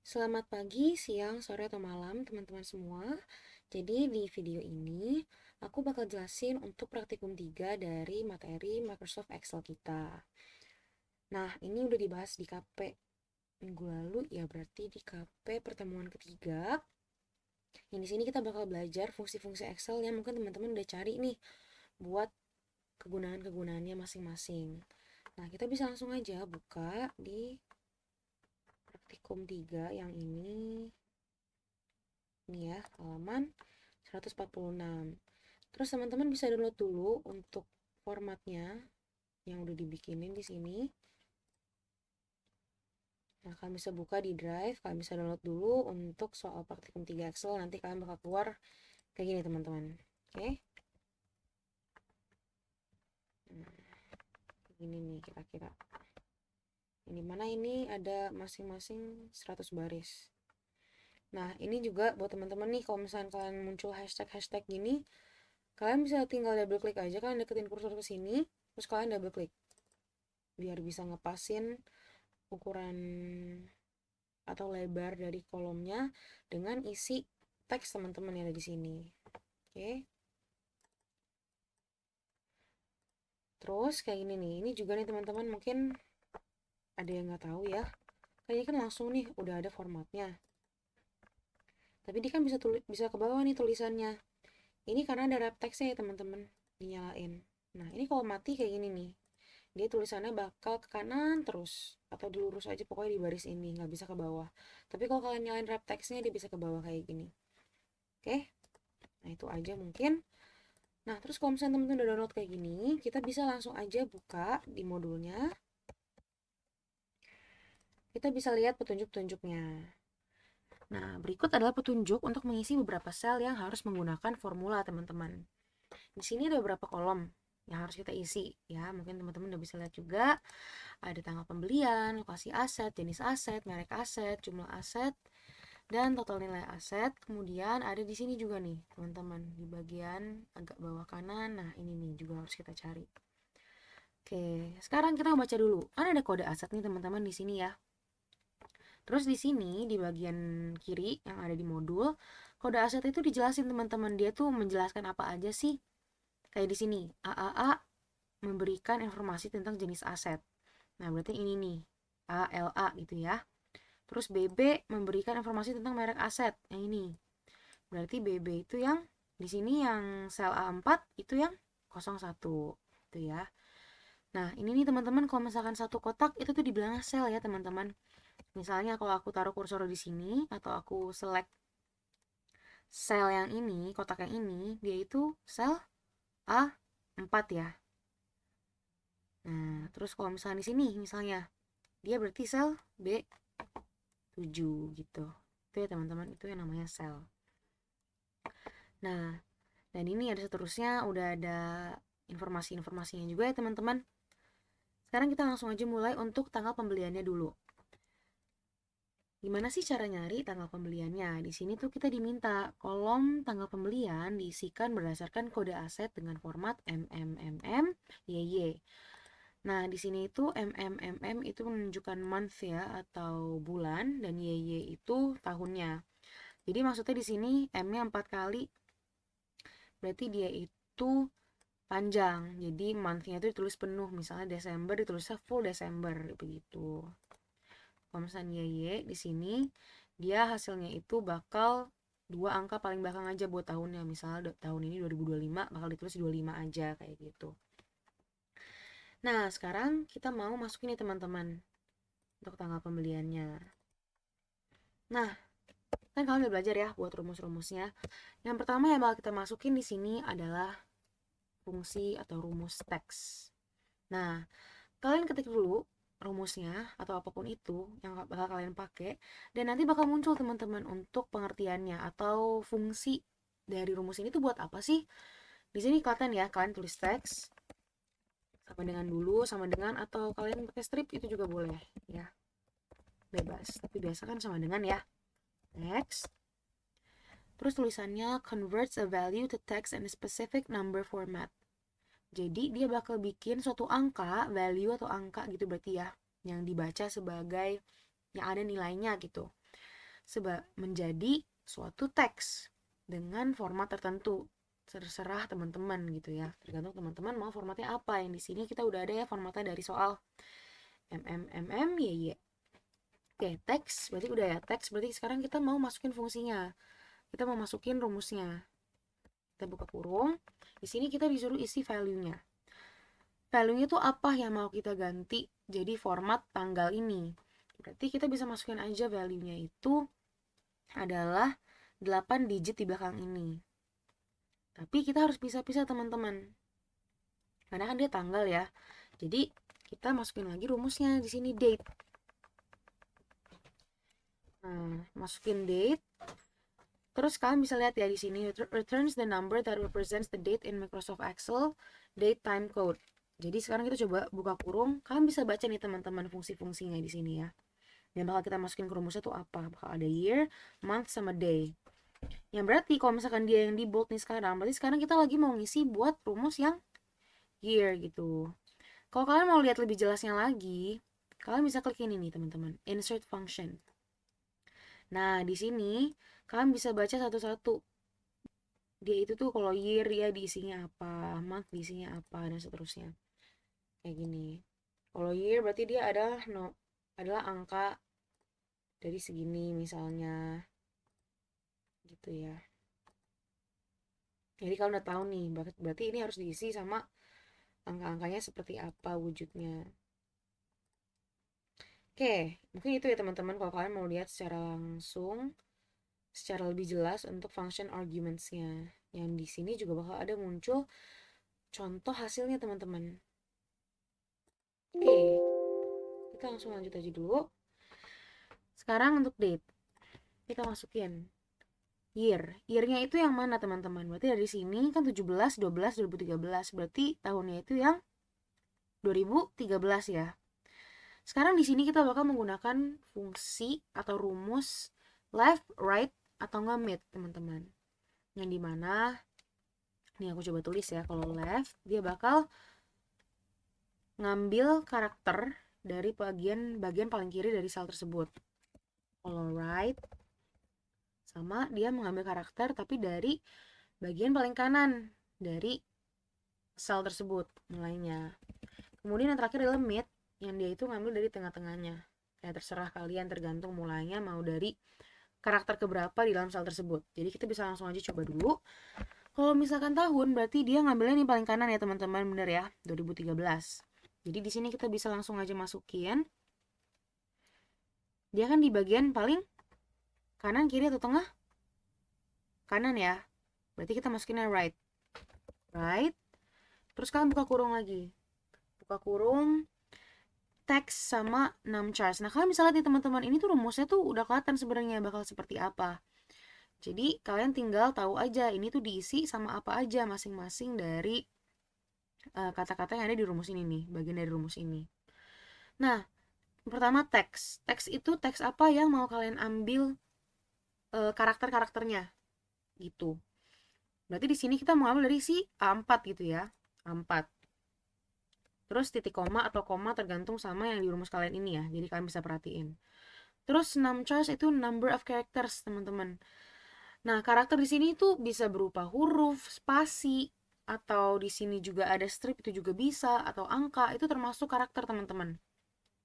Selamat pagi, siang, sore, atau malam teman-teman semua. Jadi di video ini aku bakal jelasin untuk praktikum 3 dari materi Microsoft Excel kita. Nah, ini udah dibahas di KP minggu lalu ya, berarti di KP pertemuan ketiga. Yang di sini kita bakal belajar fungsi-fungsi Excel yang mungkin teman-teman udah cari nih buat kegunaan-kegunaannya masing-masing. Nah, kita bisa langsung aja buka di praktikum 3 yang ini ya, halaman 146. Terus teman-teman bisa download dulu untuk formatnya yang udah dibikinin di sini. Nah, kalian bisa buka di Drive, kalian bisa download dulu untuk soal praktikum 3 Excel, nanti kalian bakal keluar kayak gini teman-teman. Oke? Nah, kayak gini nih kira-kira. Ini mana ini ada masing-masing 100 baris. Nah, ini juga buat teman-teman nih, kalau misalnya kalian muncul hashtag-hashtag gini, kalian bisa tinggal double klik aja, kalian deketin kursor ke sini, terus kalian double klik biar bisa ngepasin ukuran atau lebar dari kolomnya dengan isi teks teman-teman yang ada di sini. Oke. Terus kayak gini nih, ini juga nih teman-teman mungkin ada yang nggak tahu ya. Kayaknya kan langsung nih udah ada formatnya. Tapi dia kan bisa ke bawah nih tulisannya. Ini karena ada wrap text ya teman-teman, dinyalain. Nah, ini kalau mati kayak gini nih. Dia tulisannya bakal ke kanan terus atau dilurus aja, pokoknya di baris ini nggak bisa ke bawah. Tapi kalau kalian nyalain wrap textnya dia bisa ke bawah kayak gini. Oke. Nah, itu aja mungkin. Nah, terus kalau misalnya teman-teman udah download kayak gini, kita bisa langsung aja buka di modulnya. Kita bisa lihat petunjuk-petunjuknya. Nah, berikut adalah petunjuk untuk mengisi beberapa sel yang harus menggunakan formula, teman-teman. Di sini ada beberapa kolom yang harus kita isi ya. Mungkin teman-teman udah bisa lihat juga. Ada tanggal pembelian, lokasi aset, jenis aset, merek aset, jumlah aset, dan total nilai aset. Kemudian ada di sini juga nih, teman-teman, di bagian agak bawah kanan. Nah, ini nih juga harus kita cari. Oke, sekarang kita baca dulu. Kan ada kode aset nih teman-teman di sini ya. Terus di sini di bagian kiri yang ada di modul, kode aset itu dijelasin teman-teman. Dia tuh menjelaskan apa aja sih. Kayak di sini, AAA memberikan informasi tentang jenis aset. Nah, berarti ini nih, ALA gitu ya. Terus BB memberikan informasi tentang merek aset. Yang ini. Berarti BB itu yang di sini yang sel A4 itu yang 01 itu ya. Nah, ini nih teman-teman, kalau misalkan satu kotak itu tuh dibilang sel ya, teman-teman. Misalnya kalau aku taruh kursor di sini atau aku select sel yang ini, kotak yang ini, dia itu sel A4 ya. Nah, terus kalau misalnya di sini misalnya dia berarti sel B7 gitu. Itu ya teman-teman, itu yang namanya sel. Nah, dan ini ada seterusnya, udah ada informasi-informasinya juga ya teman-teman. Sekarang kita langsung aja mulai untuk tanggal pembeliannya dulu. Gimana sih cara nyari tanggal pembeliannya? Di sini tuh kita diminta kolom tanggal pembelian diisikan berdasarkan kode aset dengan format MMMM YY. Nah, di sini itu MMMM itu menunjukkan month ya atau bulan, dan YY itu tahunnya. Jadi maksudnya di sini M-nya 4 kali, berarti dia itu panjang. Jadi month-nya itu ditulis penuh, misalnya Desember ditulisnya full Desember begitu. Kalau misalnya Y di sini dia hasilnya itu bakal dua angka paling belakang aja buat tahunnya. Misalnya tahun ini 2025 bakal ditulis 25 aja kayak gitu. Nah, sekarang kita mau masukin nih teman-teman untuk tanggal pembeliannya. Nah, kan kalian udah belajar ya buat rumus-rumusnya. Yang pertama yang bakal kita masukin di sini adalah fungsi atau rumus teks. Nah, kalian ketik dulu rumusnya atau apapun itu yang bakal kalian pakai, dan nanti bakal muncul teman-teman untuk pengertiannya atau fungsi dari rumus ini tuh buat apa sih. Di sini kelihatan ya, kalian tulis teks sama dengan dulu, sama dengan, atau kalian pakai strip itu juga boleh ya, bebas, tapi biasa kan sama dengan ya. Next, terus tulisannya converts a value to text in a specific number format. Jadi dia bakal bikin suatu angka, value atau angka gitu berarti ya, yang dibaca sebagai yang ada nilainya gitu. menjadi suatu teks dengan format tertentu. Terserah teman-teman gitu ya, tergantung teman-teman mau formatnya apa. Yang di sini kita udah ada ya formatnya dari soal YY. Oke, teks berarti udah ya. Teks berarti sekarang kita mau masukin fungsinya, kita mau masukin rumusnya. Kita buka kurung, di sini kita disuruh isi value-nya. Value-nya tuh apa yang mau kita ganti jadi format tanggal ini. Berarti kita bisa masukin aja value-nya itu adalah 8 digit di belakang ini. Tapi kita harus pisah-pisah teman-teman, karena kan dia tanggal ya. Jadi kita masukin lagi rumusnya di sini date. Nah, masukin date. Terus kalian bisa lihat ya di sini returns the number that represents the date in Microsoft Excel date time code. Jadi sekarang kita coba buka kurung, kalian bisa baca nih teman-teman fungsi-fungsinya di sini ya. Dan bakal kita masukin ke rumusnya tuh apa? Bakal ada year, month, sama day. Yang berarti kalau misalkan dia yang di bold nih sekarang, berarti sekarang kita lagi mau ngisi buat rumus yang year gitu. Kalau kalian mau lihat lebih jelasnya lagi, kalian bisa klik ini nih teman-teman, insert function. Nah, di sini kalian bisa baca satu-satu. Dia itu tuh kalau year ya diisinya apa, month diisinya apa, dan seterusnya. Kayak gini. Kalau year berarti dia adalah angka dari segini misalnya. Gitu ya. Jadi kalau udah tahu nih, berarti ini harus diisi sama angka-angkanya seperti apa wujudnya. Oke, mungkin itu ya teman-teman kalau kalian mau lihat secara langsung, secara lebih jelas untuk function arguments-nya. Yang di sini juga bakal ada muncul contoh hasilnya teman-teman. Oke, kita langsung lanjut aja dulu. Sekarang untuk date, kita masukin year. Year-nya itu yang mana teman-teman? Berarti dari sini kan 17, 12, 2013. Berarti tahunnya itu yang 2013 ya. Sekarang di sini kita bakal menggunakan fungsi atau rumus left, right, atau nggak mid teman-teman. Yang dimana, nih aku coba tulis ya, kalau left dia bakal ngambil karakter dari bagian paling kiri dari sel tersebut. Kalau right, sama dia mengambil karakter tapi dari bagian paling kanan dari sel tersebut mulainya. Kemudian yang terakhir adalah mid, yang dia itu ngambil dari tengah-tengahnya. Kayak terserah kalian, tergantung mulainya mau dari karakter keberapa di dalam sel tersebut. Jadi kita bisa langsung aja coba dulu. Kalau misalkan tahun berarti dia ngambilnya nih paling kanan ya teman-teman, bener ya, 2013. Jadi di sini kita bisa langsung aja masukin. Dia kan di bagian paling kanan, kiri, atau tengah? Kanan ya. Berarti kita masukinnya right. Right. Terus kalian buka kurung lagi. Buka kurung teks sama numchars. Nah, kalian bisa lihat nih teman-teman, ini tuh rumusnya tuh udah kelihatan sebenarnya bakal seperti apa. Jadi kalian tinggal tahu aja ini tuh diisi sama apa aja masing-masing dari kata-kata yang ada di rumus ini nih, bagian dari rumus ini. Nah, pertama teks. Teks itu teks apa yang mau kalian ambil karakter-karakternya gitu. Berarti di sini kita mengambil dari si A4 gitu ya. A4. Terus titik koma atau koma tergantung sama yang di rumus kalian ini ya. Jadi kalian bisa perhatiin. Terus numchars itu number of characters, teman-teman. Nah, karakter di sini tuh bisa berupa huruf, spasi, atau di sini juga ada strip itu juga bisa, atau angka, itu termasuk karakter, teman-teman.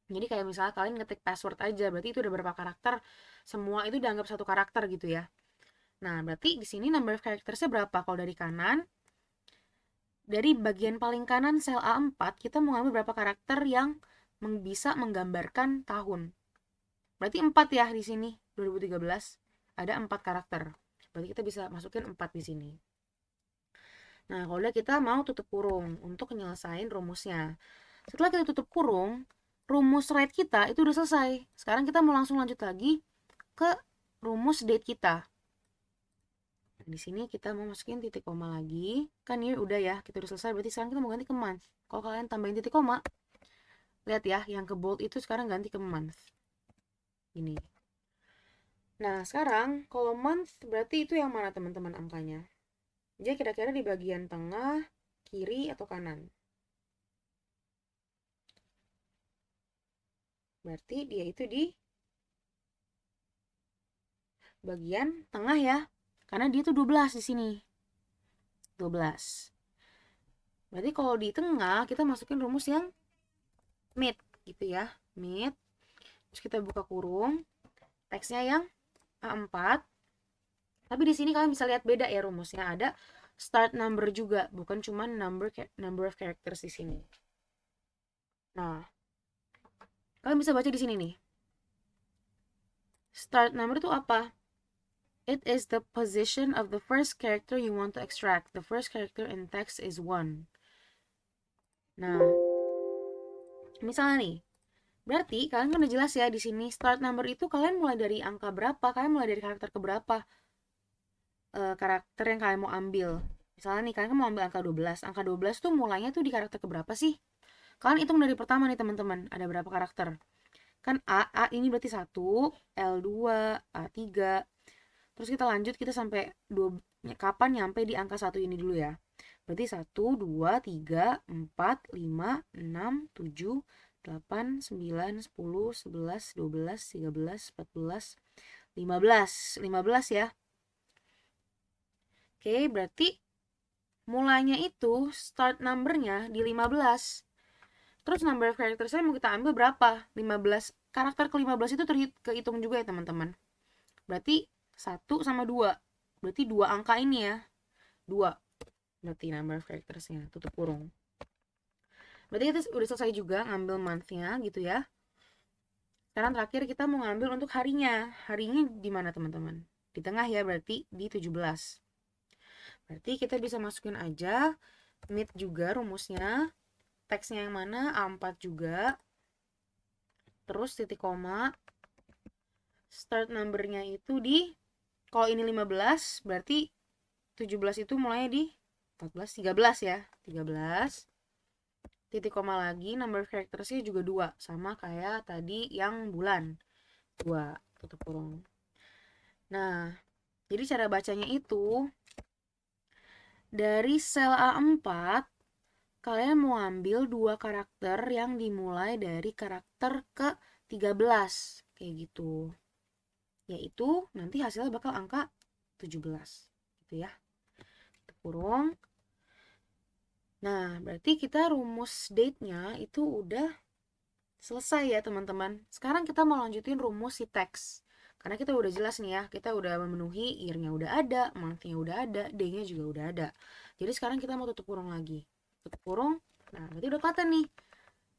Jadi kayak misalnya kalian ngetik password aja, berarti itu udah berapa karakter, semua itu dianggap satu karakter gitu ya. Nah, berarti di sini number of charactersnya berapa? Kalau dari kanan, dari bagian paling kanan sel A4, kita mau ngambil berapa karakter yang bisa menggambarkan tahun. Berarti 4 ya di sini, 2013. Ada 4 karakter. Berarti kita bisa masukin 4 di sini. Nah, kalau udah kita mau tutup kurung untuk nyelesain rumusnya. Setelah kita tutup kurung, rumus right kita itu udah selesai. Sekarang kita mau langsung lanjut lagi ke rumus date kita. Nah, di sini kita mau masukin titik koma lagi. Kan ini udah ya, kita udah selesai. Berarti sekarang kita mau ganti ke month. Kalau kalian tambahin titik koma, lihat ya, yang ke bold itu sekarang ganti ke month. Ini. Nah, sekarang kalau month berarti itu yang mana teman-teman angkanya? Jadi kira-kira di bagian tengah, kiri, atau kanan? Berarti dia itu di bagian tengah ya. Karena dia tuh 12 di sini. 12. Berarti kalau di tengah kita masukin rumus yang mid gitu ya. Mid. Terus kita buka kurung. Teksnya yang A4. Tapi di sini kalian bisa lihat beda ya rumusnya. Ada start number juga, bukan cuma number of characters di sini. Nah, kalian bisa baca di sini nih. Start number itu apa? It is the position of the first character you want to extract. The first character in text is 1. Nah, misalnya nih, berarti kalian kan udah jelas ya di sini start number itu kalian mulai dari angka berapa? Kalian mulai dari karakter ke berapa? Karakter yang kalian mau ambil. Misalnya nih, kalian kan mau ambil angka 12. Angka 12 tuh mulainya tuh di karakter ke berapa sih? Kalian hitung dari pertama nih teman-teman, ada berapa karakter? Kan A ini berarti 1, L2, A3. Terus kita lanjut, kita sampai kapan nyampe di angka 1 ini dulu ya. Berarti 1, 2, 3, 4, 5, 6, 7, 8, 9, 10, 11, 12, 13, 14, 15. 15 ya. Oke, berarti mulanya itu start numbernya di 15. Terus number of character saya mau kita ambil berapa? 15. Karakter ke-15 itu kehitung juga ya teman-teman. Berarti 1 sama 2. Berarti 2 angka ini ya. 2. Berarti number of charactersnya, tutup kurung. Berarti kita udah selesai juga ngambil month-nya gitu ya. Sekarang terakhir kita mau ngambil untuk harinya. Harinya di mana teman-teman? Di tengah ya, berarti di 17. Berarti kita bisa masukin aja mid juga rumusnya. Teksnya yang mana? A4 juga. Terus titik koma. Start numbernya itu di, kalau ini 15 berarti 17 itu mulainya di 14, 13 ya. 13. Titik koma lagi, number of charactersnya juga 2. Sama kayak tadi yang bulan. 2, tutup kurung. Nah, jadi cara bacanya itu dari sel A4 kalian mau ambil 2 karakter yang dimulai dari karakter ke 13 kayak gitu. Yaitu nanti hasilnya bakal angka 17 gitu ya. Tutup kurung. Nah, berarti kita rumus date-nya itu udah selesai ya teman-teman. Sekarang kita mau lanjutin rumus si teks. Karena kita udah jelas nih ya, kita udah memenuhi year-nya udah ada, month-nya udah ada, day-nya juga udah ada. Jadi sekarang kita mau tutup kurung lagi. Tutup kurung, nah berarti udah kelihatan nih.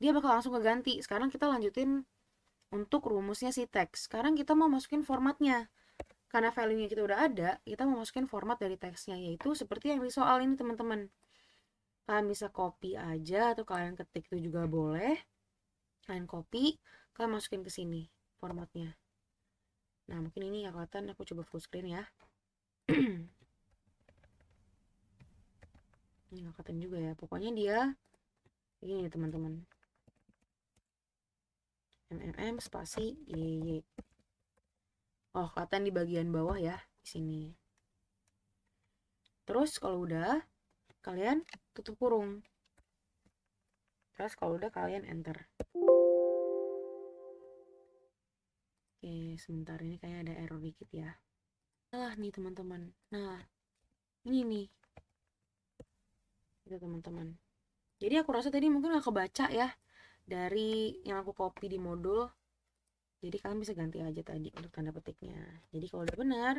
Dia bakal langsung keganti. Sekarang kita lanjutin untuk rumusnya si teks. Sekarang kita mau masukin formatnya. Karena value-nya kita udah ada, kita mau masukin format dari teksnya, yaitu seperti yang di soal ini teman-teman. Kalian bisa copy aja atau kalian ketik itu juga boleh. Kalian copy, kalian masukin ke sini formatnya. Nah, mungkin ini nggak kelihatan, aku coba full screen ya. Ini nggak kelihatan juga ya. Pokoknya dia ini teman-teman. MMM spasi YY. Oh, kelihatan di bagian bawah ya, di sini. Terus kalau udah, kalian tutup kurung. Terus kalau udah kalian enter. Oke, sebentar ini kayaknya ada error dikit ya. Salah nih teman-teman. Nah, ini nih. Itu teman-teman. Jadi aku rasa tadi mungkin gak kebaca ya dari yang aku copy di modul. Jadi kalian bisa ganti aja tadi untuk tanda petiknya. Jadi kalau udah benar,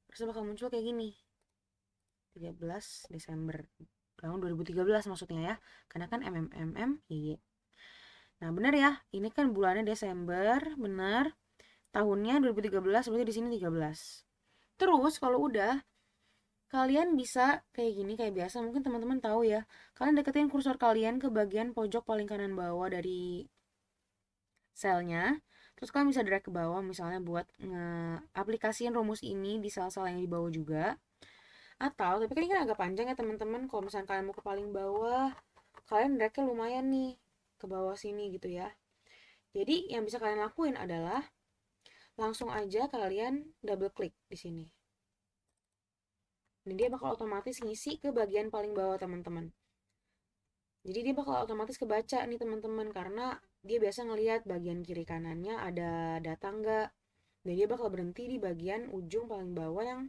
harusnya bakal muncul kayak gini. 13 Desember tahun 2013 maksudnya ya. Karena kan MMMM YY. Nah, benar ya. Ini kan bulannya Desember, benar. Tahunnya 2013, berarti di sini 13. Terus kalau udah kalian bisa kayak gini, kayak biasa. Mungkin teman-teman tahu ya. Kalian deketin kursor kalian ke bagian pojok paling kanan bawah dari selnya. Terus kalian bisa drag ke bawah misalnya buat nge-aplikasiin rumus ini di sel-sel yang di bawah juga. Atau, tapi kan ini kan agak panjang ya teman-teman. Kalau misalnya kalian mau ke paling bawah, kalian dragnya lumayan nih ke bawah sini gitu ya. Jadi yang bisa kalian lakuin adalah langsung aja kalian double klik di sini. Dan dia bakal otomatis ngisi ke bagian paling bawah teman-teman. Jadi dia bakal otomatis kebaca nih teman-teman, karena dia biasa ngelihat bagian kiri kanannya ada data enggak. Dan dia bakal berhenti di bagian ujung paling bawah yang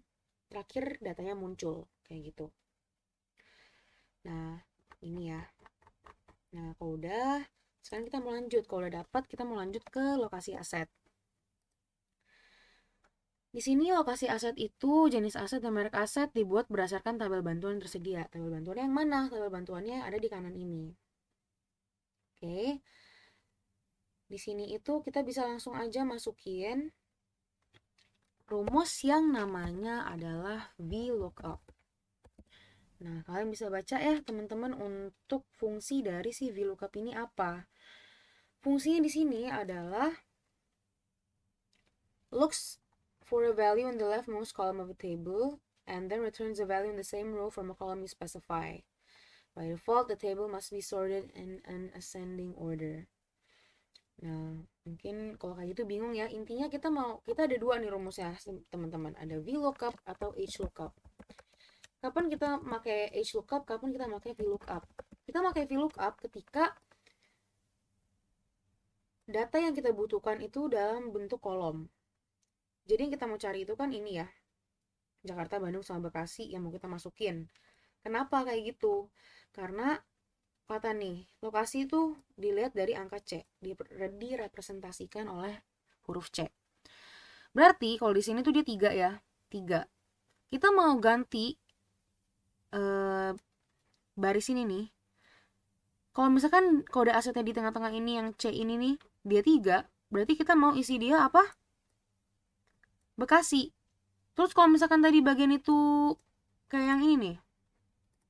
terakhir datanya muncul, kayak gitu. Nah, ini ya. Nah, kalau udah, sekarang kita mau lanjut. Kalau udah dapat, kita mau lanjut ke lokasi aset. Di sini lokasi aset itu, jenis aset dan merek aset dibuat berdasarkan tabel bantuan yang tersedia. Tabel bantuannya yang mana? Tabel bantuannya ada di kanan ini. Oke. Di sini itu kita bisa langsung aja masukin rumus yang namanya adalah VLOOKUP. Nah, kalian bisa baca ya teman-teman untuk fungsi dari si VLOOKUP ini apa. Fungsinya di sini adalah looks for a value in the leftmost column of a table and then returns a value in the same row from a column you specify. By default, the table must be sorted in an ascending order. Nah, mungkin kalau kayak gitu bingung ya. Intinya kita ada dua nih rumusnya teman-teman. Ada VLOOKUP atau HLOOKUP. Kapan kita pakai HLOOKUP, kapan kita pakai VLOOKUP? Kita pakai VLOOKUP ketika data yang kita butuhkan itu dalam bentuk kolom. Jadi yang kita mau cari itu kan ini ya, Jakarta, Bandung, sama Bekasi yang mau kita masukin. Kenapa kayak gitu? Karena kata nih, lokasi itu dilihat dari angka C, direpresentasikan oleh huruf C. Berarti kalau di sini tuh dia 3 ya, 3. Kita mau ganti baris ini nih. Kalau misalkan kode asetnya di tengah-tengah ini yang C ini nih, dia 3, berarti kita mau isi dia apa? Bekasi. Terus kalau misalkan tadi bagian itu kayak yang ini nih,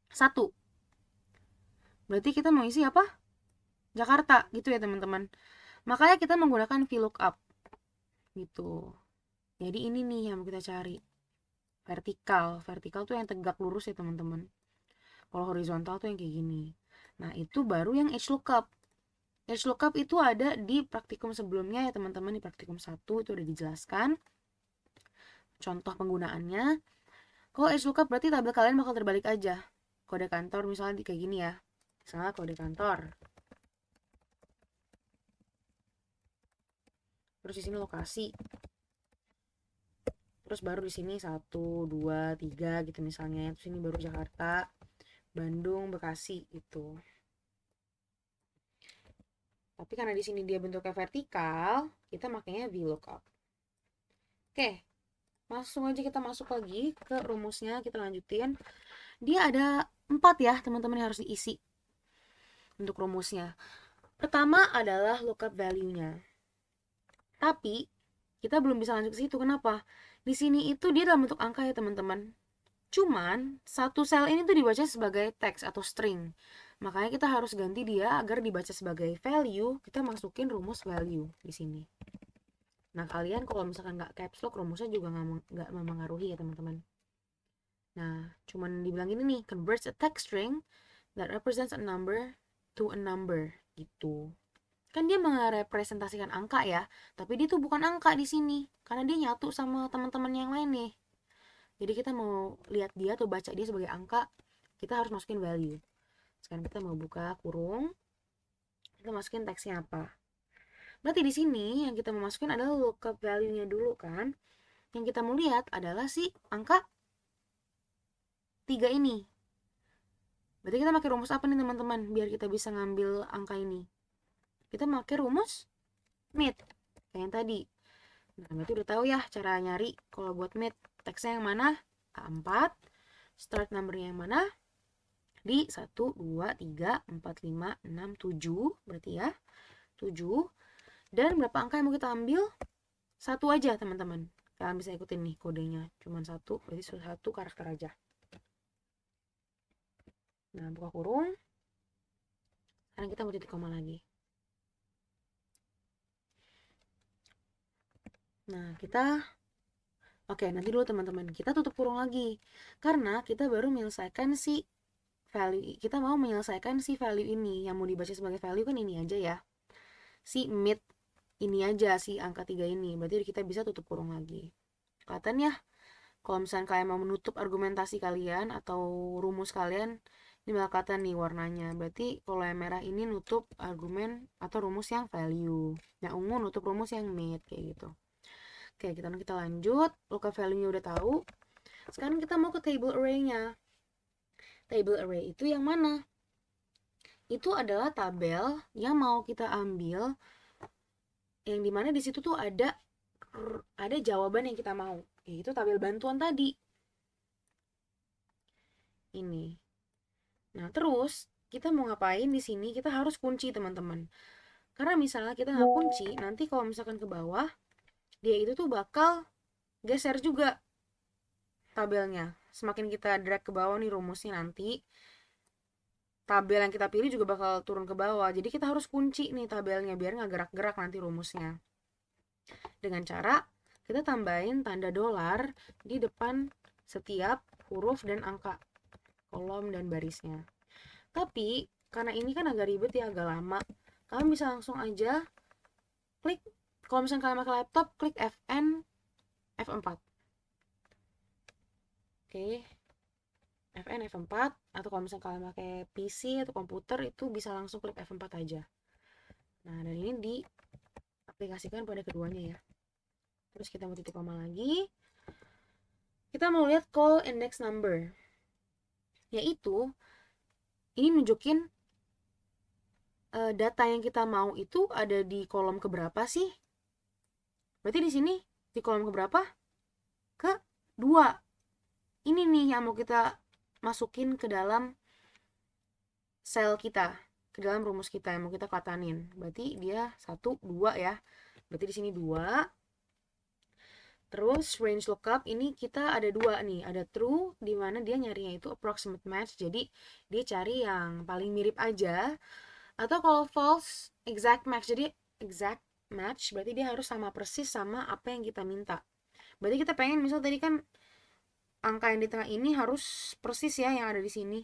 1. Berarti kita mau isi apa? Jakarta, gitu ya teman-teman. Makanya kita menggunakan VLOOKUP. Gitu. Jadi ini nih yang mau kita cari. Vertikal. Vertikal tuh yang tegak lurus ya teman-teman. Kalau horizontal tuh yang kayak gini. Nah, itu baru yang HLOOKUP. HLOOKUP itu ada di praktikum sebelumnya ya teman-teman. Di praktikum 1 itu udah dijelaskan contoh penggunaannya. Kalau HLOOKUP berarti tabel kalian bakal terbalik aja. Kode kantor misalnya kayak gini ya. Misalnya kode kantor. Terus di sini lokasi. Terus baru di sini 1, 2, 3 gitu misalnya. Terus ini baru Jakarta, Bandung, Bekasi gitu. Tapi karena di sini dia bentuknya vertikal, kita makanya VLOOKUP. Oke, langsung aja kita masuk lagi ke rumusnya, kita lanjutin. Dia ada 4 ya teman-teman yang harus diisi untuk rumusnya. Pertama adalah lookup value-nya. Tapi kita belum bisa lanjut ke situ. Kenapa? Di sini itu dia dalam bentuk angka ya teman-teman. Cuman satu sel ini tuh dibaca sebagai teks atau string. Makanya kita harus ganti dia agar dibaca sebagai value. Kita masukin rumus value di sini. Nah kalian kalau misalkan nggak caps lock, rumusnya juga nggak mempengaruhi ya teman-teman. Nah cuman dibilang ini nih, converts a text string that represents a number to a number gitu. Kan dia merepresentasikan angka ya, tapi dia tuh bukan angka di sini karena dia nyatu sama teman-teman yang lain nih. Jadi kita mau lihat dia atau baca dia sebagai angka, kita harus masukin value. Sekarang kita mau buka kurung, kita masukin teksnya apa. Berarti di sini yang kita mau masukin adalah lookup value-nya dulu kan. Yang kita mau lihat adalah si angka 3 ini. Berarti kita pakai rumus apa nih teman-teman biar kita bisa ngambil angka ini? Kita pakai rumus MIT kayak yang tadi. Nah, berarti udah tahu ya cara nyari kalau buat MIT. Teksnya yang mana? A4. Start numbernya yang mana? Di 1, 2, 3, 4, 5, 6, 7. Berarti ya 7. Dan berapa angka yang mau kita ambil? 1 aja teman-teman. Kalian bisa ikutin nih kodenya. Cuman 1, berarti 1 karakter aja. Nah, buka kurung. Sekarang kita mau titik koma lagi. Nah, Oke, nanti dulu teman-teman. Kita tutup kurung lagi. Karena kita baru menyelesaikan si value. Kita mau menyelesaikan si value ini. Yang mau dibaca sebagai value kan ini aja ya. Si mid ini aja, si angka 3 ini. Berarti kita bisa tutup kurung lagi. Kelihatan ya? Kalau misalnya kalian mau menutup argumentasi kalian atau rumus kalian, ini bakal kelihatan nih warnanya. Berarti kalau yang merah ini nutup argumen atau rumus yang value. Yang ungu nutup rumus yang mid, kayak gitu. Oke, kita lanjut. Lookup value-nya udah tahu. Sekarang kita mau ke table array-nya. Table array itu yang mana? Itu adalah tabel yang mau kita ambil, yang dimana di situ tuh ada jawaban yang kita mau, yaitu tabel bantuan tadi. Ini. Nah, terus kita mau ngapain di sini? Kita harus kunci, teman-teman. Karena misalnya kita nggak kunci, nanti kalau misalkan ke bawah, dia itu tuh bakal geser juga tabelnya. Semakin kita drag ke bawah nih rumusnya, nanti tabel yang kita pilih juga bakal turun ke bawah. Jadi kita harus kunci nih tabelnya biar nggak gerak-gerak nanti rumusnya. Dengan cara kita tambahin tanda dolar di depan setiap huruf dan angka, kolom dan barisnya. Tapi karena ini kan agak ribet ya, agak lama, kalian bisa langsung aja klik, kalau misalnya kalian pakai laptop, klik Fn F4. Oke, Fn F4, atau kalau misalnya kalian pakai PC atau komputer itu bisa langsung klik F4 aja. Nah, dan ini diaplikasikan pada keduanya ya. Terus kita mau titik koma lagi. Kita mau lihat call index number. Yaitu ini nunjukin data yang kita mau itu ada di kolom keberapa sih? Berarti di sini di kolom keberapa? Ke 2. Ini nih yang mau kita masukin ke dalam sel kita, ke dalam rumus kita yang mau kita katanin. Berarti dia 1, 2 ya. Berarti di sini 2. Terus range lookup ini kita ada 2 nih, ada true di mana dia nyarinya itu approximate match, jadi dia cari yang paling mirip aja. Atau kalau false exact match, jadi exact match berarti dia harus sama persis sama apa yang kita minta. Berarti kita pengen misal tadi kan angka yang di tengah ini harus persis ya yang ada di sini.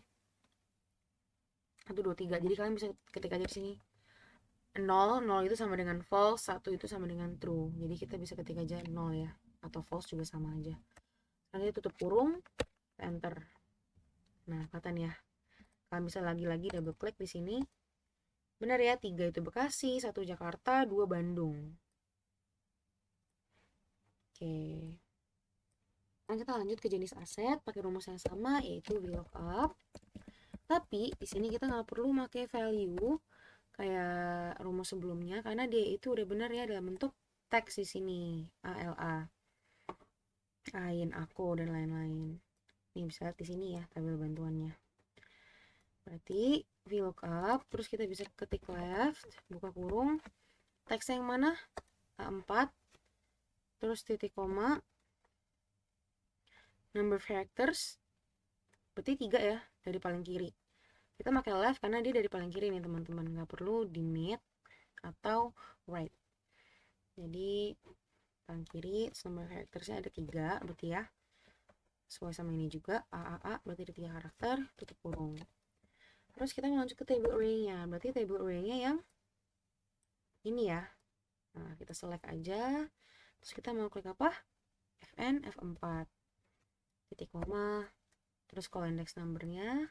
1 2 3. Jadi kalian bisa ketik aja di sini. 0 itu sama dengan false, 1 itu sama dengan true. Jadi kita bisa ketik aja 0 ya, atau false juga sama aja. Nanti tutup kurung, enter. Nah, kelihatan ya. Kalian bisa lagi-lagi double klik di sini. Benar ya, 3 itu Bekasi, 1 Jakarta, 2 Bandung. Oke. Sekarang kita lanjut ke jenis aset pakai rumus yang sama, yaitu VLOOKUP. Tapi di sini kita nggak perlu pakai value kayak rumus sebelumnya karena dia itu udah benar ya dalam bentuk teks di sini, ALA, AIN, AKO dan lain-lain. Ini bisa lihat di sini ya tabel bantuannya. Berarti VLOOKUP, terus kita bisa ketik left, buka kurung, teksnya yang mana? A4, terus titik koma, number of characters, berarti 3 ya, dari paling kiri. Kita pakai left karena dia dari paling kiri nih teman-teman, nggak perlu di mid atau right. Jadi paling kiri, number of charactersnya ada 3, berarti ya sesuai sama ini juga, AAA, berarti ada 3 karakter, tutup kurung. Terus kita mau lanjut ke table array-nya, berarti table array-nya yang ini ya. Nah, kita select aja, terus kita mau klik apa? Fn F4, titik koma, terus call index number-nya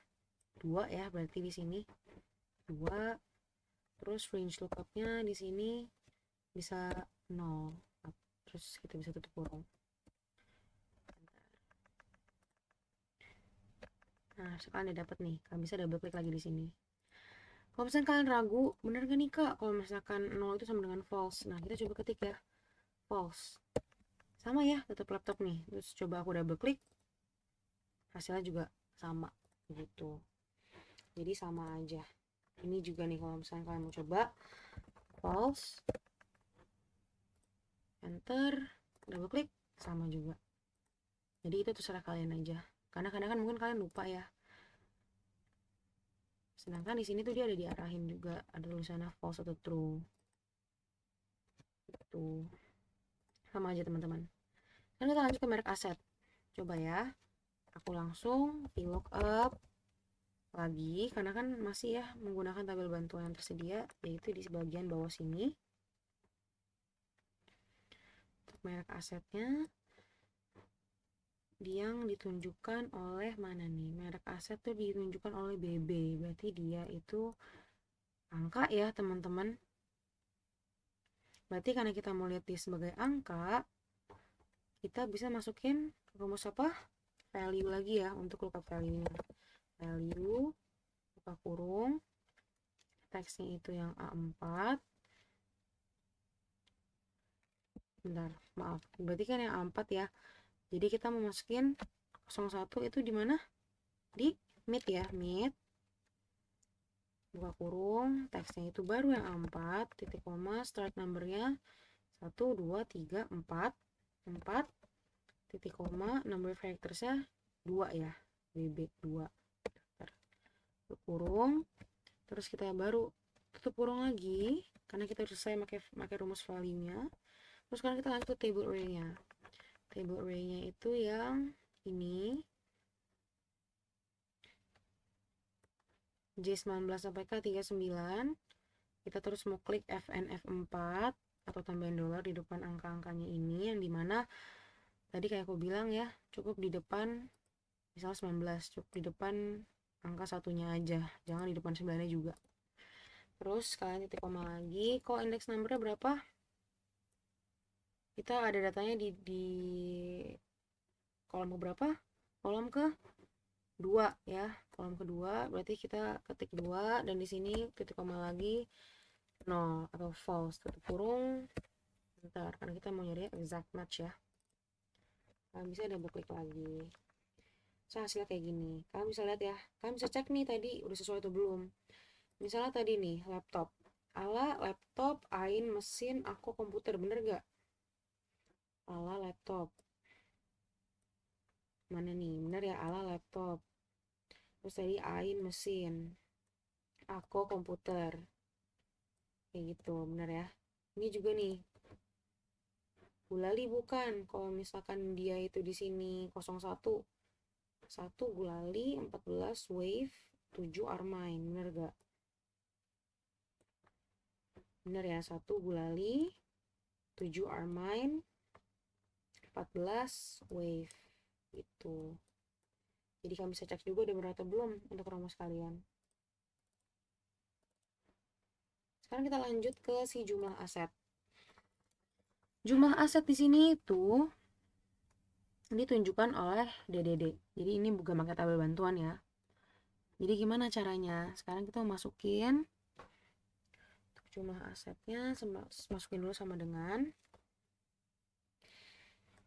2 ya, berarti di sini 2. Terus range lookup-nya di sini bisa 0. Terus kita bisa tutup kurung. Nah, sekarang udah dapat nih. Kalian bisa double klik lagi di sini. Kalau misalkan kalian ragu, bener gak nih kak? Kalau misalkan 0 itu sama dengan false. Nah, kita coba ketik ya. False. Sama ya, tutup laptop nih. Terus coba aku double klik. Hasilnya juga sama. Gitu. Jadi sama aja. Ini juga nih kalau misalkan kalian mau coba. False. Enter. Double klik. Sama juga. Jadi itu terserah kalian aja. Karena kadang kan mungkin kalian lupa ya. Sedangkan di sini tuh dia ada diarahin juga, ada tulisannya false atau true. Itu sama aja teman-teman. Dan kita lanjut ke merek aset. Coba ya. Aku langsung VLOOKUP lagi karena kan masih ya menggunakan tabel bantuan yang tersedia, yaitu di bagian bawah sini. Untuk merek asetnya yang ditunjukkan oleh mana nih? Merek aset tuh ditunjukkan oleh BB. Berarti dia itu angka ya, teman-teman. Berarti karena kita mau lihat dia sebagai angka, kita bisa masukin rumus apa? Value lagi ya untuk lookup value-nya. Value, buka kurung, teksnya itu yang A4. Bentar, maaf. Berarti kan yang A4 ya. Jadi kita mau masukin 01 itu di mana? Di mid ya, mid. Buka kurung, teksnya itu baru yang A4, titik koma, start numbernya 1, 2, 3, 4. 4, titik koma, number of charactersnya 2 ya, BB 2. Tutup kurung, terus kita baru tutup kurung lagi, karena kita selesai pakai rumus value-nya. Terus sekarang kita lanjut ke table array-nya. Table array-nya itu yang ini, J19 sampai K39. Kita terus mau klik FN F4 atau tambahin dolar di depan angka-angkanya ini, yang dimana tadi kayak aku bilang ya, cukup di depan misal 19, cukup di depan angka satunya aja, jangan di depan 9-nya juga. Terus kalian titik koma lagi. Kok indeks numbernya berapa? Kita ada datanya di kolom ke berapa? Kolom ke 2 ya. Kolom kedua, berarti kita ketik 2 dan di sini titik koma lagi 0 atau false, tutup kurung. Bentar, karena kita mau nyari exact match ya. Kalian bisa double klik lagi. So, hasilnya kayak gini. Kalian bisa lihat ya. Kalian bisa cek nih tadi udah sesuai atau belum. Misalnya tadi nih laptop. Ala laptop, ain mesin, aku komputer, bener gak? Ala laptop. Mana nih? Bener ya, ala laptop. Terus tadi ain mesin, aku komputer. Kayak gitu, bener ya. Ini juga nih. Gulali bukan. Kalau misalkan dia itu di sini 01. 1 gulali, 14 wave, 7 armine. Bener gak? Bener ya, 1 gulali, 7 armine, 14 wave. Itu. Jadi kalian bisa cek juga udah benar atau belum untuk rumus kalian. Sekarang kita lanjut ke si jumlah aset. Jumlah aset di sini itu ditunjukkan oleh DDD. Jadi ini bukan pakai tabel bantuan ya. Jadi gimana caranya? Sekarang kita masukin jumlah asetnya, masukin dulu sama dengan.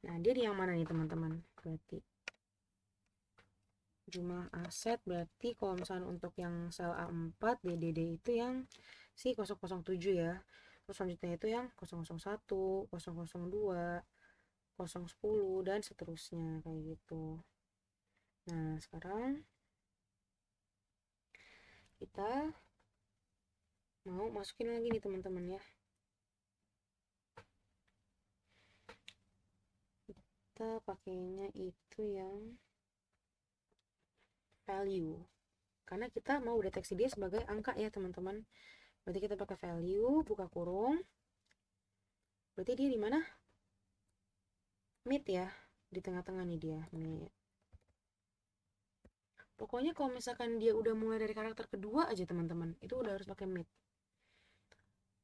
Nah, dia di yang mana nih teman-teman? Berarti jumlah aset berarti kalau misalnya untuk yang sel A4 DDD itu yang si 007 ya. Terus selanjutnya itu yang 001, 002, 010 dan seterusnya kayak gitu. Nah, sekarang kita mau masukin lagi nih teman-teman ya. Kita pakainya itu yang value. Karena kita mau deteksi dia sebagai angka ya teman-teman. Berarti kita pakai value, buka kurung. Berarti dia di mana? Mid ya. Di tengah-tengah nih dia, mid. Pokoknya kalau misalkan dia udah mulai dari karakter kedua aja teman-teman, itu udah harus pakai mid.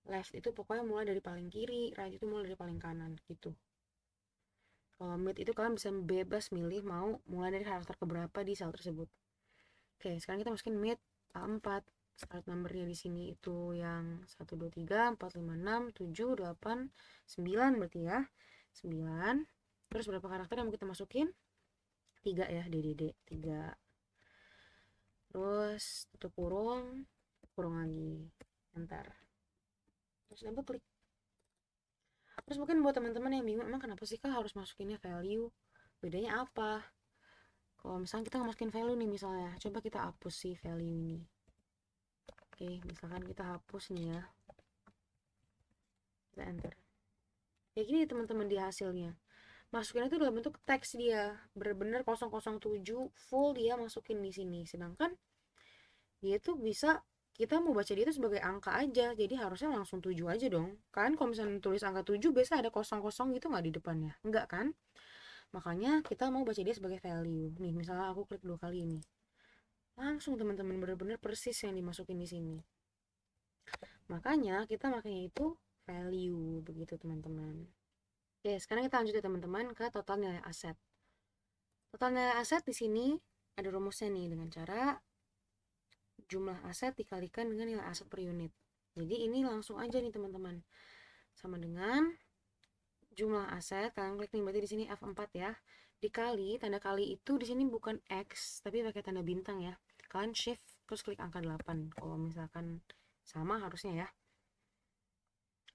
Left itu pokoknya mulai dari paling kiri, right itu mulai dari paling kanan gitu. Kalau mid itu kalian bisa bebas milih mau mulai dari karakter keberapa di sel tersebut. Oke, sekarang kita masukin mid A4. Start numbernya di sini itu yang 1, 2, 3, 4, 5, 6, 7, 8, 9 berarti ya. 9. Terus berapa karakter yang mau kita masukin? 3 ya, DDD. 3. Terus tutup kurung, kurung lagi. Enter. Terus double klik. Terus mungkin buat teman-teman yang bingung, emang kenapa sih Kak harus masukinnya value? Bedanya apa? Kalau misalnya kita nggak masukin value nih misalnya, coba kita hapus si value ini. Oke, misalkan kita hapus nih ya. Kita enter. Kayak gini teman-teman di hasilnya. Masukin itu dalam bentuk teks dia. Bener-bener 007 full dia masukin di sini. Sedangkan dia tuh bisa kita mau baca dia itu sebagai angka aja. Jadi harusnya langsung 7 aja dong. Kan kalau misalnya tulis angka 7 biasa ada kosong-kosong gitu nggak di depannya? Enggak kan? Makanya kita mau baca dia sebagai value. Nih, misalnya aku klik 2 kali ini. Langsung teman-teman bener-bener persis yang dimasukin di sini. Makanya kita makanya itu value begitu teman-teman. Oke, sekarang kita lanjut ya teman-teman ke total nilai aset. Total nilai aset di sini ada rumusnya nih dengan cara jumlah aset dikalikan dengan nilai aset per unit. Jadi ini langsung aja nih teman-teman. Sama dengan jumlah aset, kalian klik nih berarti di sini F4 ya. Dikali, tanda kali itu di sini bukan X tapi pakai tanda bintang ya. Kalian shift terus klik angka 8. Kalau misalkan sama harusnya ya.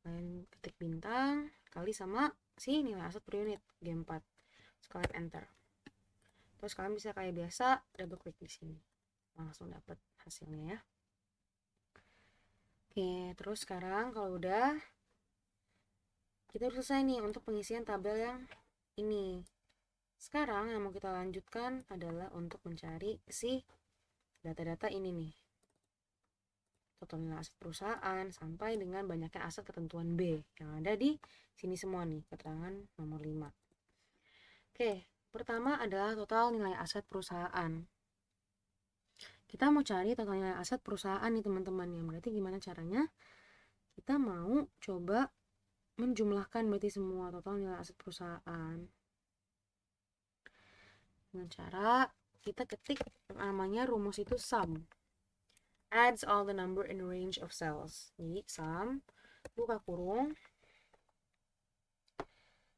Kalian ketik bintang kali sama si nilai aset per unit G4. Terus kalian enter. Terus kalian bisa kayak biasa double klik di sini. Langsung dapat hasilnya ya. Oke, terus sekarang kalau udah kita udah selesai nih untuk pengisian tabel yang ini. Sekarang yang mau kita lanjutkan adalah untuk mencari si data-data ini nih. Total nilai aset perusahaan sampai dengan banyaknya aset ketentuan B yang ada di sini semua nih, keterangan nomor 5. Oke, pertama adalah total nilai aset perusahaan. Kita mau cari total nilai aset perusahaan nih teman-teman ya. Berarti gimana caranya? Kita mau coba menjumlahkan berarti semua total nilai aset perusahaan. Dengan cara kita ketik namanya rumus itu sum. Adds all the number in range of cells. Jadi sum, buka kurung.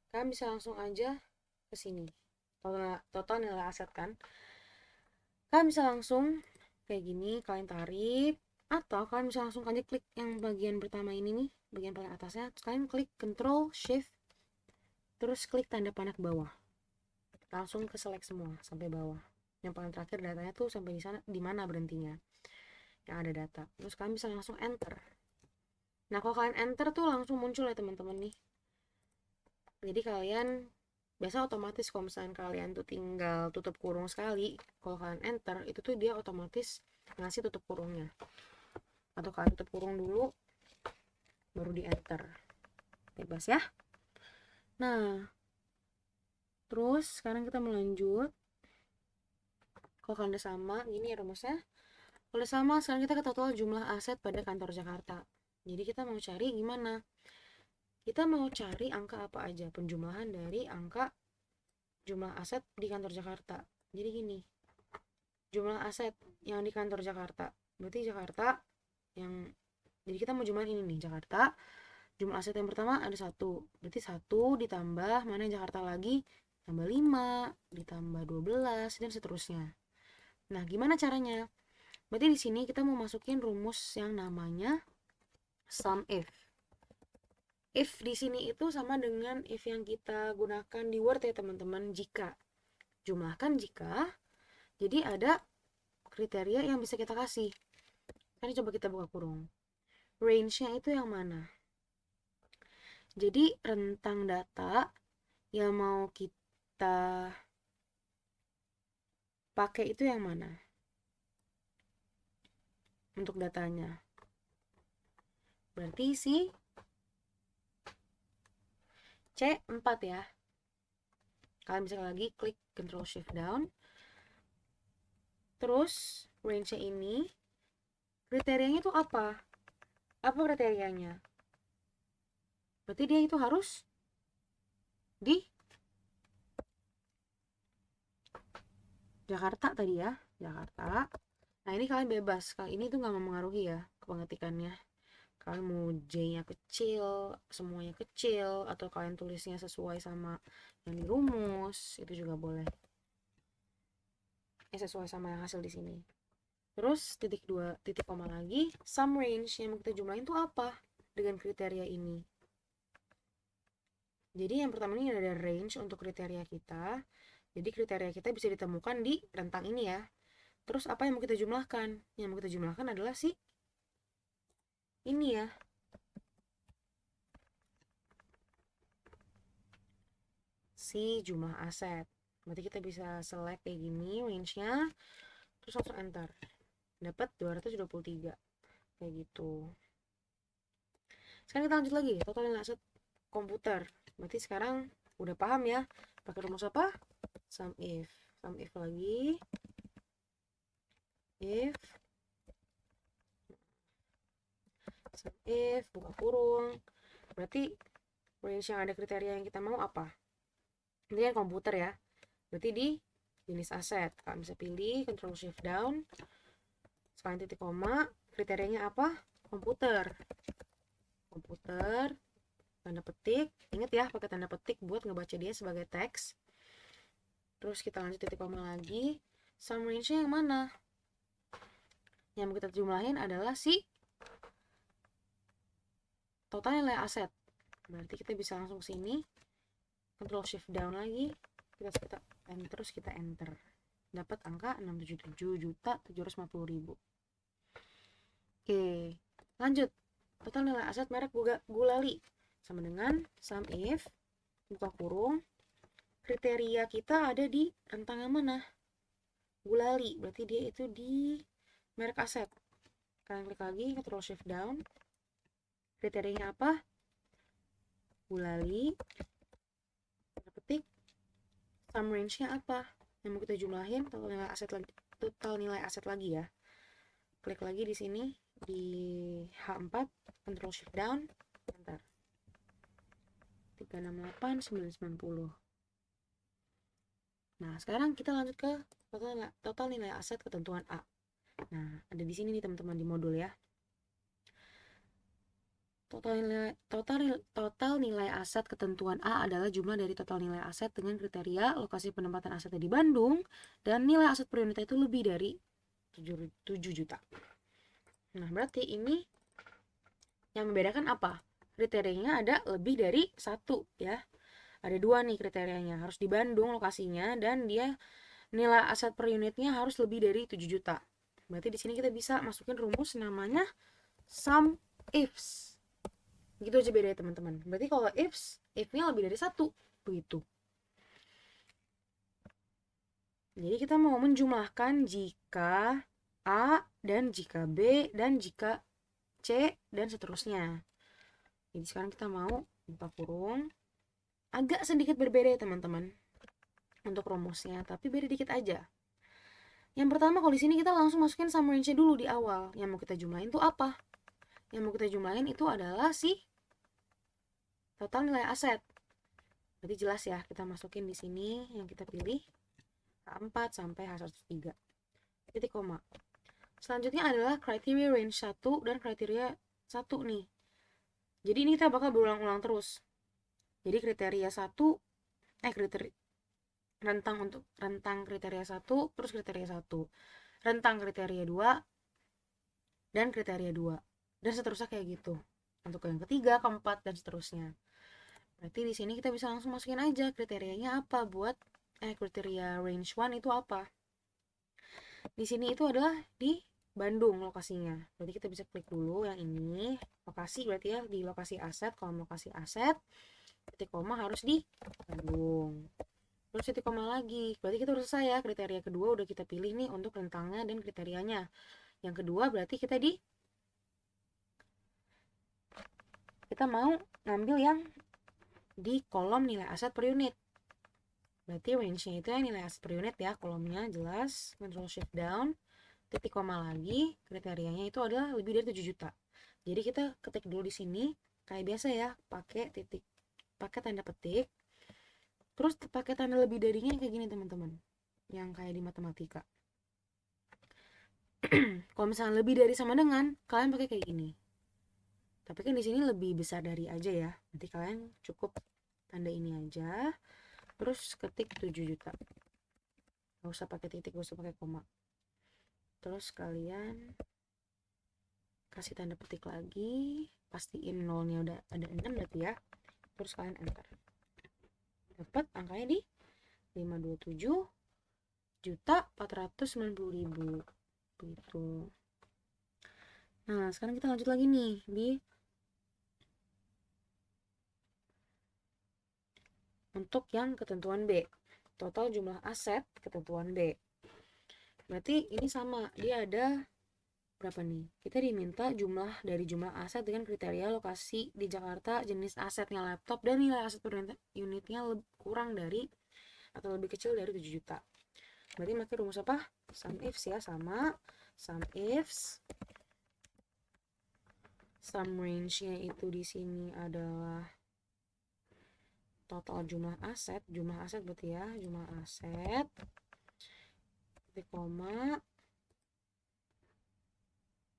Kalian bisa langsung aja ke sini. Total nilai aset kan. Kalian bisa langsung kayak gini, kalian tarik. Atau kalian bisa langsung aja klik yang bagian pertama ini nih, bagian paling atasnya. Terus kalian klik Ctrl Shift, terus klik tanda panah ke bawah. Langsung ke select semua sampai bawah. Yang paling terakhir datanya tuh sampai di sana, di mana berhentinya. Yang ada data. Terus kalian bisa langsung enter. Nah, kalau kalian enter tuh langsung muncul ya teman-teman nih. Jadi kalian biasa otomatis kalau misalnya kalian tuh tinggal tutup kurung sekali, kalau kalian enter itu tuh dia otomatis ngasih tutup kurungnya. Atau kalian tutup kurung dulu baru di enter. Bebas ya. Nah, terus sekarang kita melanjut. Kalau kalian udah sama, gini ya rumusnya. Kalau udah sama, sekarang kita ke total jumlah aset pada kantor Jakarta. Jadi kita mau cari gimana? Kita mau cari angka apa aja, penjumlahan dari angka jumlah aset di kantor Jakarta. Jadi gini, jumlah aset yang di kantor Jakarta. Berarti Jakarta yang, jadi kita mau jumlahin ini nih, Jakarta. Jumlah aset yang pertama ada 1. Berarti 1 ditambah, mana yang Jakarta lagi? Tambah 5, ditambah 12, dan seterusnya. Nah, gimana caranya? Berarti di sini kita mau masukin rumus yang namanya sum if. If di sini itu sama dengan if yang kita gunakan di Word ya teman-teman, jika. Jumlahkan jika. Jadi ada kriteria yang bisa kita kasih. Sekarang coba kita buka kurung. Range-nya itu yang mana? Jadi rentang data yang mau kita pakai itu yang mana? Untuk datanya. Berarti si C4 ya. Kalian bisa lagi klik Ctrl Shift down. Terus range-nya ini kriterianya itu apa? Apa kriterianya? Berarti dia itu harus di Jakarta tadi ya, Jakarta. Nah ini kalian bebas, kali ini tuh nggak mempengaruhi ya ke pengetikannya. Kalian mau J-nya kecil, semuanya kecil, atau kalian tulisnya sesuai sama yang di rumus, itu juga boleh. Sesuai sama yang hasil di sini. Terus titik 2, titik koma lagi, sum range yang mau kita jumlahin itu apa dengan kriteria ini. Jadi yang pertama ini ada range untuk kriteria kita. Jadi kriteria kita bisa ditemukan di rentang ini ya. Terus apa yang mau kita jumlahkan? Yang mau kita jumlahkan adalah si ini ya. Si jumlah aset. Berarti kita bisa select kayak gini range-nya. Terus langsung enter. Dapat 223. Kayak gitu. Sekarang kita lanjut lagi. Total nilai aset komputer. Berarti sekarang udah paham ya. Pakai rumus apa? Sum if. Sum if lagi. If. Sum if. Buka kurung. Berarti range yang ada kriteria yang kita mau apa? Ini kan komputer ya, berarti di jenis aset. Kalian bisa pilih Ctrl Shift Down, sekalian titik koma, kriterianya apa? Komputer, tanda petik. Ingat ya, pakai tanda petik buat ngebaca dia sebagai teks. Terus kita lanjut titik koma lagi. Sum range-nya yang mana? Yang mau kita jumlahin adalah si total nilai aset. Berarti kita bisa langsung ke sini, Ctrl Shift Down lagi, kita enter, terus kita enter. Dapat angka 677.750.000. Oke, lanjut. Total nilai aset merek Gulali sama dengan sum if buka kurung, kriteria kita ada di rentang yang mana? Gulali, berarti dia itu di merek aset. Kalian klik lagi, Ctrl Shift Down, kriterianya apa? Gulali, petik, sum range-nya apa? Yang mau kita jumlahin total nilai aset lagi ya. Klik lagi di sini di H4, Ctrl Shift Down, enter. 368.990. Nah, sekarang kita lanjut ke total nilai aset ketentuan A. Nah, ada di sini nih teman-teman di modul ya. Total nilai aset ketentuan A adalah jumlah dari total nilai aset dengan kriteria lokasi penempatan asetnya di Bandung dan nilai aset per unitnya itu lebih dari 7 juta. Nah, berarti ini yang membedakan apa? Kriterianya ada lebih dari 1 ya. Ada 2 nih kriterianya, harus di Bandung lokasinya dan dia nilai aset per unitnya harus lebih dari 7 juta. Berarti di sini kita bisa masukin rumus namanya sum ifs. Gitu aja bedanya teman-teman. Berarti kalau if-nya lebih dari 1, begitu. Jadi kita mau menjumlahkan jika A dan jika B dan jika C dan seterusnya. Jadi sekarang kita mau buka kurung. Agak sedikit berbeda ya teman-teman untuk rumusnya, tapi beda dikit aja. Yang pertama kalau di sini kita langsung masukin sum range-nya dulu di awal. Yang mau kita jumlahin itu apa? Yang mau kita jumlahin itu adalah si total nilai aset. Berarti jelas ya, kita masukin di sini yang kita pilih H4 sampai H103. Titik koma. Selanjutnya adalah kriteria range 1 dan kriteria 1 nih. Jadi ini kita bakal berulang-ulang terus. Jadi kriteria 1 rentang kriteria 1 terus kriteria 1. Rentang kriteria 2 dan kriteria 2. Dan seterusnya kayak gitu. Untuk yang ketiga, keempat dan seterusnya. Berarti di sini kita bisa langsung masukin aja kriterianya apa buat kriteria range 1 itu apa. Di sini itu adalah di Bandung lokasinya. Berarti kita bisa klik dulu yang ini, lokasi berarti ya di lokasi aset, kolom lokasi aset, titik koma harus di Bandung. Terus titik koma lagi. Berarti kita udah selesai ya, kriteria kedua udah kita pilih nih untuk rentangnya dan kriterianya. Yang kedua berarti kita mau ngambil yang di kolom nilai aset per unit. Berarti range-nya itu yang nilai aset per unit ya, kolomnya jelas, Ctrl Shift Down, titik koma lagi, kriterianya itu adalah lebih dari 7 juta. Jadi kita ketik dulu di sini kayak biasa ya, pakai tanda petik. Terus pakai tanda lebih darinya kayak gini teman-teman. Yang kayak di matematika. Kalau misalnya lebih dari sama dengan, kalian pakai kayak gini. Tapi kan di sini lebih besar dari aja ya. Nanti kalian cukup tanda ini aja. Terus ketik 7 juta. Gak usah pakai titik, gak usah pakai koma. Terus kalian kasih tanda petik lagi, pastiin nolnya udah ada 6 berarti ya. Terus kalian enter. Dapat angkanya di 527.490.000 gitu. Nah, sekarang kita lanjut lagi nih di untuk yang ketentuan B. Total jumlah aset ketentuan B. Berarti ini sama, dia ada berapa nih? Kita diminta jumlah aset dengan kriteria lokasi di Jakarta, jenis asetnya laptop, dan nilai aset per unitnya kurang dari atau lebih kecil dari 7 juta. Berarti pakai rumus apa? Sum ifs ya, sama sum ifs. Sum range-nya itu di sini adalah total jumlah aset berarti ya, jumlah aset, titik koma,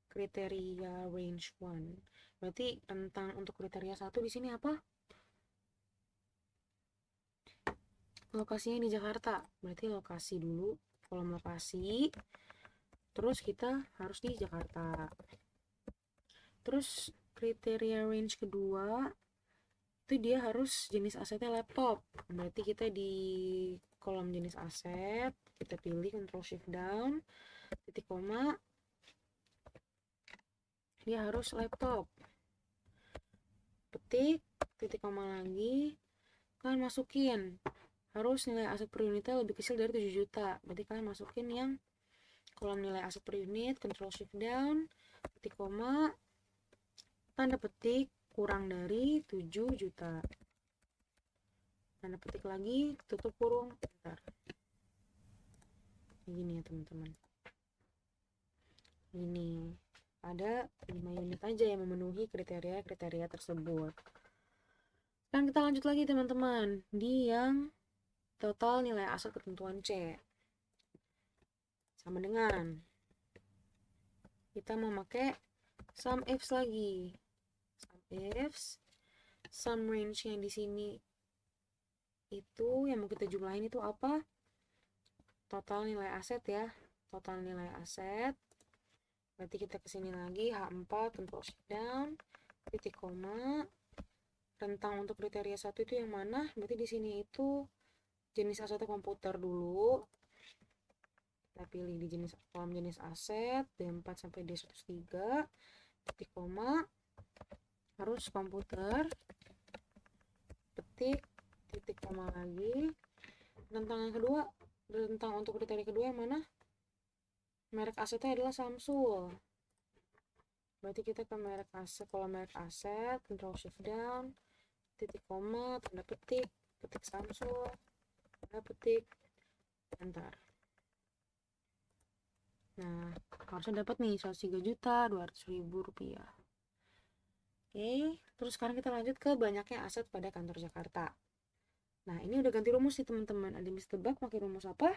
kriteria range 1. Berarti rentang untuk kriteria 1 di sini apa? Lokasinya di Jakarta. Berarti lokasi dulu, kolom lokasi. Terus kita harus di Jakarta. Terus kriteria range kedua itu dia harus jenis asetnya laptop. Berarti kita di kolom jenis aset kita pilih Ctrl Shift down, titik koma, dia harus laptop, petik, titik koma lagi, kalian masukin harus nilai aset per unitnya lebih kecil dari 7 juta. Berarti kalian masukin yang kolom nilai aset per unit, Ctrl Shift down, titik koma, tanda petik, kurang dari 7 juta. Tanda petik lagi, tutup kurung, bentar. Gini ya teman-teman. Ini ada 5 unit aja yang memenuhi kriteria-kriteria tersebut. Sekarang kita lanjut lagi teman-teman di yang total nilai aset ketentuan C. Sama dengan kita memakai sum ifs lagi. Sum ifs, sum range yang di sini itu yang mau kita jumlahin itu apa? Total nilai aset ya. Total nilai aset. Berarti kita kesini lagi H4, Ctrl Shift down, titik koma. Rentang untuk kriteria 1 itu yang mana? Berarti di sini itu jenis asetnya komputer dulu. Kita pilih di kolom jenis aset D4 sampai D13, titik koma, harus komputer, petik, titik koma lagi. Rentang yang kedua, rentang untuk kriteria kedua yang mana? Merek asetnya adalah Samsung. Berarti kita ke merek aset, kolom merek aset, Ctrl Shift down, titik koma, tanda petik, petik Samsung, tanda petik, enter. Nah, harusnya dapat nih 103.200.000 rupiah. Oke, terus sekarang kita lanjut ke banyaknya aset pada kantor Jakarta. Nah, ini udah ganti rumus nih teman-teman. Ada yang bisa tebak pakai rumus apa?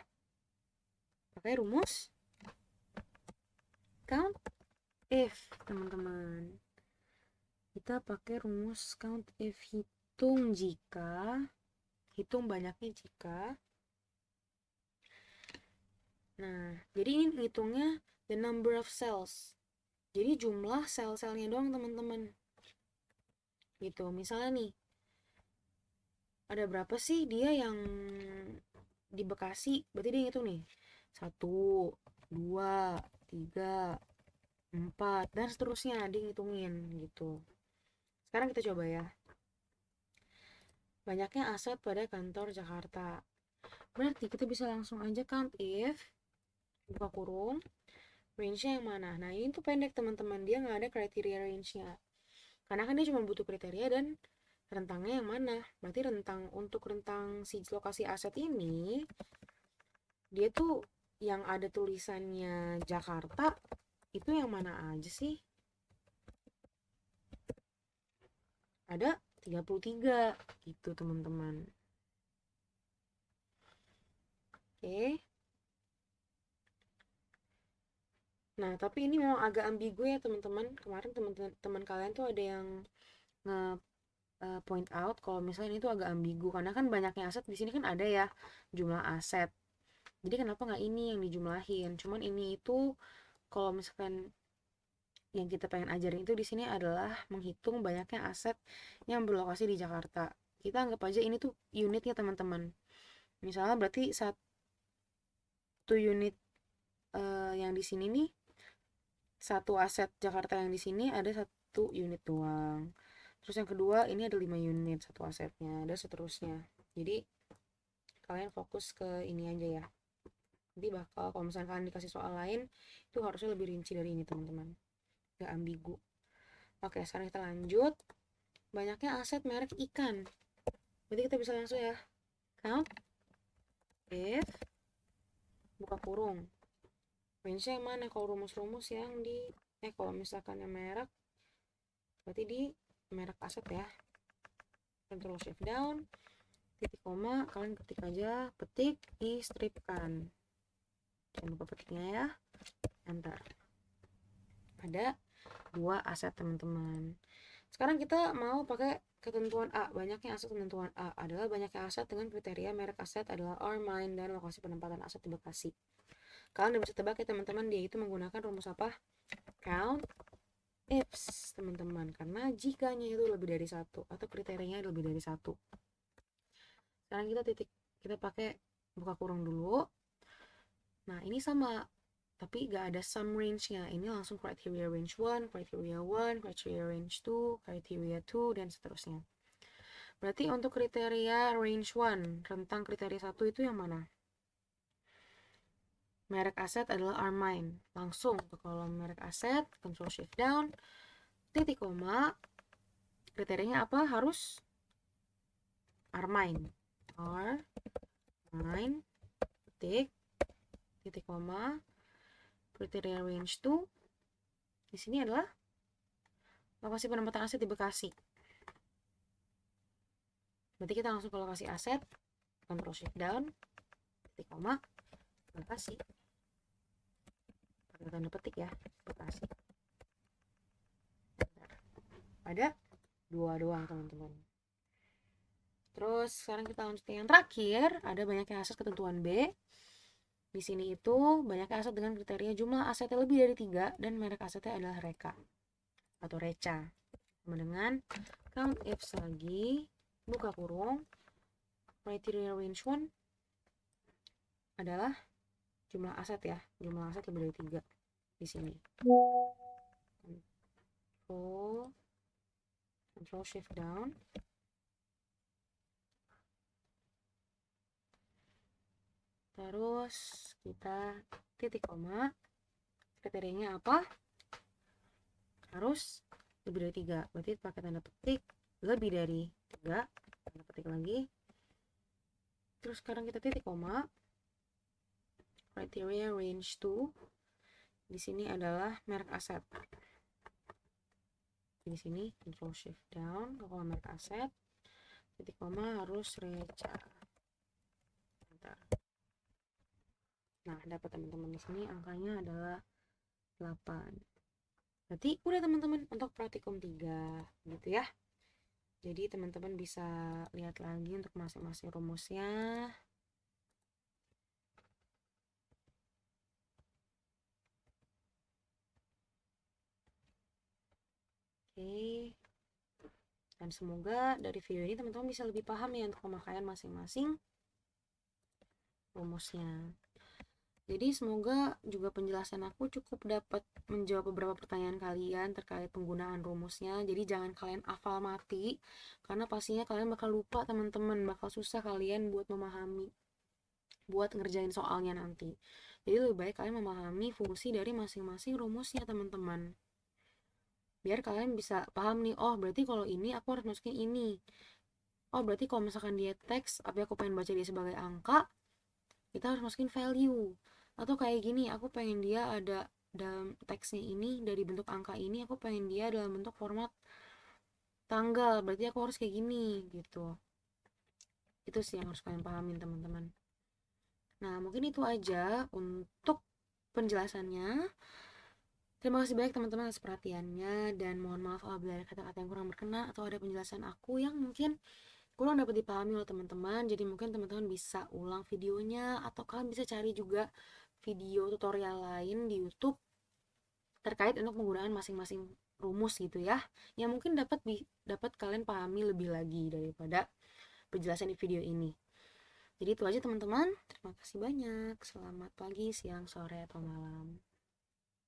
Pakai rumus count if, teman-teman. Kita pakai rumus count if, hitung banyaknya jika. Nah, jadi ini ngitungnya the number of cells. Jadi jumlah sel-selnya doang teman-teman. Gitu, misalnya nih, ada berapa sih dia yang di Bekasi? Berarti dia ngitung nih, 1, 2, 3, 4, dan seterusnya dia ngitungin gitu. Sekarang kita coba ya. Banyaknya aset pada kantor Jakarta. Berarti kita bisa langsung aja count if, buka kurung, range-nya yang mana. Nah ini tuh pendek teman-teman, dia nggak ada kriteria range-nya. Karena kan dia cuma butuh kriteria dan rentangnya yang mana. Berarti untuk rentang si lokasi aset ini, dia tuh yang ada tulisannya Jakarta, itu yang mana aja sih? Ada 33 gitu teman-teman. Oke. Nah, tapi ini memang agak ambigu ya teman-teman. Kemarin teman-teman kalian tuh ada yang point out kalau misalnya ini tuh agak ambigu karena kan banyaknya aset di sini kan ada ya jumlah aset. Jadi kenapa nggak ini yang dijumlahin? Cuman ini itu kalau misalkan yang kita pengen ajarin itu di sini adalah menghitung banyaknya aset yang berlokasi di Jakarta. Kita anggap aja ini tuh unitnya teman-teman. Misalnya berarti satu unit yang di sini nih, satu aset Jakarta yang di sini ada 1 unit doang. Terus yang kedua ini ada 5 unit satu asetnya, dan seterusnya. Jadi kalian fokus ke ini aja ya. Nanti bakal kalau misalnya kalian dikasih soal lain itu harusnya lebih rinci dari ini teman-teman, gak ambigu. Oke, sekarang kita lanjut. Banyaknya aset merek ikan. Berarti kita bisa langsung ya count if, buka kurung, range yang mana? Kalau rumus-rumus yang di kalau misalkan yang merek berarti di merek aset ya. Ctrl Shift down, titik koma, kalian ketik aja, petik, distripkan. Jangan lupa petiknya ya, enter. Ada 2 aset teman-teman. Sekarang kita mau pakai ketentuan A. Banyaknya aset ketentuan A adalah banyaknya aset dengan kriteria merek aset adalah our mine dan lokasi penempatan aset di Bekasi. Kalian udah bisa tebak ya teman-teman, dia itu menggunakan rumus apa? Count ifs teman-teman, karena jikanya itu lebih dari 1 atau kriterianya lebih dari 1. Sekarang kita pakai buka kurung dulu. Nah ini sama, tapi gak ada sum range-nya. Ini langsung criteria range 1, criteria 1, criteria range 2, criteria 2, dan seterusnya. Berarti untuk kriteria range 1, rentang kriteria 1 itu yang mana? Merek aset adalah our mine. Langsung ke kolom merek aset, Ctrl Shift down, titik koma, kriterianya apa? Harus our mine. Our mine, titik koma, kriteria range 2 di sini adalah lokasi penempatan aset di Bekasi. Berarti kita langsung ke lokasi aset, Ctrl Shift down, titik koma, Bekasi. Pakai tanda petik ya, Bekasi. Ada 2 doang teman-teman. Terus sekarang kita lanjut yang terakhir, ada banyaknya aset ketentuan B. Di sini itu banyaknya aset dengan kriteria jumlah asetnya lebih dari 3 dan merek asetnya adalah RECA atau RECA. Sama dengan count ifs lagi, buka kurung, criteria range 1 adalah jumlah aset ya, jumlah aset lebih dari 3 di sini. Control Shift down. Terus kita titik koma, kriterianya apa? Harus lebih dari 3. Berarti pakai tanda petik lebih dari 3, tanda petik lagi. Terus sekarang kita titik koma, criteria range 2 di sini adalah merek aset. Di sini Control Shift down ke kolom merek aset, titik koma harus RECA. Nah, dapat teman-teman di sini angkanya adalah 8. Berarti udah teman-teman untuk praktikum 3 gitu ya. Jadi teman-teman bisa lihat lagi untuk masing-masing rumusnya. Oke. Dan semoga dari video ini teman-teman bisa lebih paham ya untuk pemakaian masing-masing rumusnya. Jadi semoga juga penjelasan aku cukup dapat menjawab beberapa pertanyaan kalian terkait penggunaan rumusnya. Jadi jangan kalian hafal mati, karena pastinya kalian bakal lupa teman-teman, bakal susah kalian buat memahami, buat ngerjain soalnya nanti. Jadi lebih baik kalian memahami fungsi dari masing-masing rumusnya teman-teman. Biar kalian bisa paham nih, oh berarti kalau ini aku harus masukin ini. Oh berarti kalau misalkan dia teks, tapi aku pengen baca dia sebagai angka, kita harus masukin value. Atau kayak gini, aku pengen dia ada dalam teksnya ini dari bentuk angka ini, aku pengen dia dalam bentuk format tanggal, berarti aku harus kayak gini gitu. Itu sih yang harus kalian pahamin teman-teman. Nah mungkin itu aja untuk penjelasannya. Terima kasih banyak teman-teman atas perhatiannya, dan mohon maaf apabila ada kata-kata yang kurang berkenan atau ada penjelasan aku yang mungkin kurang dapat dipahami oleh teman-teman. Jadi mungkin teman-teman bisa ulang videonya, atau kalian bisa cari juga video tutorial lain di YouTube terkait untuk penggunaan masing-masing rumus gitu ya, yang mungkin dapat kalian pahami lebih lagi daripada penjelasan di video ini. Jadi itu aja teman-teman. Terima kasih banyak. Selamat pagi, siang, sore, atau malam.